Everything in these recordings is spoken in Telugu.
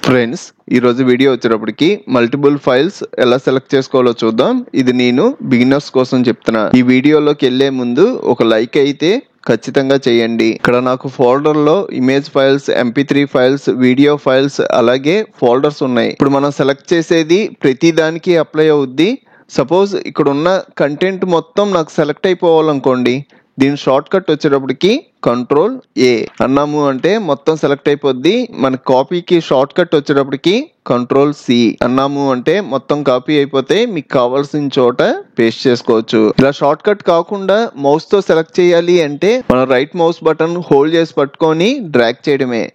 ఫ్రెండ్స్, ఈరోజు వీడియో వచ్చేటప్పటికి మల్టిపుల్ ఫైల్స్ ఎలా సెలెక్ట్ చేసుకోవాలో చూద్దాం. ఇది నేను బిగినర్స్ కోసం చెప్తున్నా. ఈ వీడియోలోకి వెళ్లే ముందు ఒక లైక్ అయితే ఖచ్చితంగా చేయండి. ఇక్కడ నాకు ఫోల్డర్ లో image files, MP3 files, video files అలాగే ఫోల్డర్స్ ఉన్నాయి. ఇప్పుడు మనం సెలెక్ట్ చేసేది ప్రతి దానికి అప్లై అవుద్ది. సపోజ్ ఇక్కడ ఉన్న కంటెంట్ మొత్తం నాకు సెలెక్ట్ అయిపోవాలనుకోండి, దీని షార్ట్ కట్ వచ్చేటప్పటికి Ctrl+A అన్నాము అంటే మొత్తం సెలెక్ట్ అయిపోద్ది. మన కాపీకి షార్ట్ కట్ వచ్చేటప్పటికి Ctrl+C అన్నాము అంటే మొత్తం కాపీ అయిపోతే మీకు కావాల్సిన చోట పేస్ట్ చేసుకోవచ్చు. ఇలా షార్ట్ కట్ కాకుండా మౌస్ తో సెలెక్ట్ చేయాలి అంటే మనం రైట్ మౌస్ బటన్ హోల్డ్ చేసి పట్టుకొని డ్రాగ్ చేయడమే.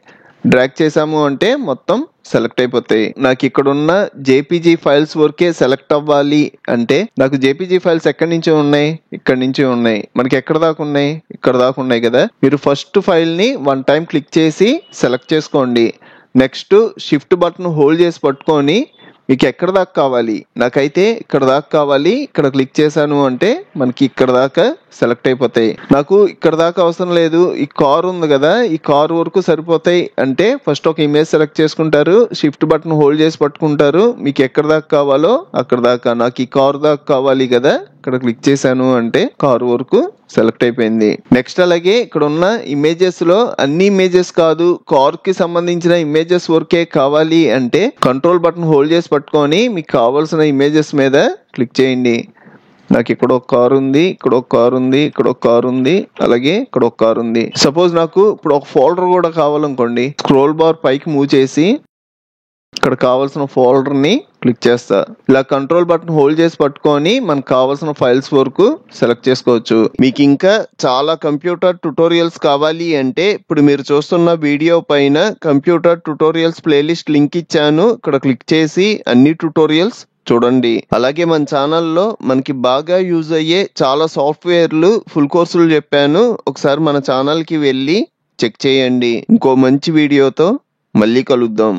డ్రాగ్ చేసాము అంటే మొత్తం సెలెక్ట్ అయిపోతాయి. నాకు ఇక్కడ ఉన్న JPG ఫైల్స్ వరకే సెలెక్ట్ అవ్వాలి అంటే నాకు JPG ఫైల్స్ ఎక్కడి నుంచి ఉన్నాయి, ఇక్కడ నుంచి ఉన్నాయి. మనకి ఎక్కడ దాకా ఉన్నాయి, ఇక్కడ దాకా ఉన్నాయి కదా. మీరు ఫస్ట్ ఫైల్ ని 1 టైం క్లిక్ చేసి సెలెక్ట్ చేసుకోండి. నెక్స్ట్ షిఫ్ట్ బటన్ హోల్డ్ చేసి పట్టుకొని మీకు ఎక్కడ దాకా కావాలి, నాకైతే ఇక్కడ దాకా కావాలి, ఇక్కడ క్లిక్ చేశాను అంటే మనకి ఇక్కడ దాకా సెలెక్ట్ అయిపోతాయి. నాకు ఇక్కడ దాకా అవసరం లేదు, ఈ కార్ ఉంది కదా, ఈ కార్ వరకు సరిపోతాయి అంటే ఫస్ట్ ఒక ఇమేజ్ సెలెక్ట్ చేసుకుంటారు, షిఫ్ట్ బటన్ హోల్డ్ చేసి పట్టుకుంటారు. మీకు ఎక్కడ దాకా కావాలో అక్కడ దాకా, నాకు ఈ కార్ దాకా కావాలి కదా, ఇక్కడ క్లిక్ చేశాను అంటే కార్ వరకు సెలెక్ట్ అయిపోయింది. నెక్స్ట్ అలాగే ఇక్కడ ఉన్న ఇమేజెస్ లో అన్ని ఇమేజెస్ కాదు, కార్ కి సంబంధించిన ఇమేజెస్ వరకే కావాలి అంటే కంట్రోల్ బటన్ హోల్డ్ చేసి పట్టుకొని మీకు కావాల్సిన ఇమేజెస్ మీద క్లిక్ చేయండి. నాకు ఇక్కడ ఒక కార్ ఉంది, ఇక్కడ ఒక కార్ ఉంది, ఇక్కడ ఒక కార్ ఉంది, అలాగే ఇక్కడ ఒక కార్ ఉంది. సపోజ్ నాకు ఇప్పుడు ఒక ఫోల్డర్ కూడా కావాలనుకోండి, స్క్రోల్ బార్ పైకి మూవ్ చేసి ఇక్కడ కావాల్సిన ఫోల్డర్ ని క్లిక్ చేస్తా. ఇలా కంట్రోల్ బటన్ హోల్డ్ చేసి పట్టుకొని మనకు కావాల్సిన ఫైల్స్ వరకు సెలెక్ట్ చేసుకోవచ్చు. మీకు ఇంకా చాలా కంప్యూటర్ ట్యుటోరియల్స్ కావాలి అంటే ఇప్పుడు మీరు చూస్తున్న వీడియో పైన కంప్యూటర్ ట్యుటోరియల్స్ ప్లేలిస్ట్ లింక్ ఇచ్చాను. ఇక్కడ క్లిక్ చేసి అన్ని ట్యుటోరియల్స్ చూడండి. అలాగే మన ఛానల్లో మనకి బాగా యూజ్ అయ్యే చాలా సాఫ్ట్వేర్లు ఫుల్ కోర్సులు చెప్పాను. ఒకసారి మన ఛానల్ కి వెళ్ళి చెక్ చేయండి. ఇంకో మంచి వీడియోతో మళ్ళీ కలుద్దాం.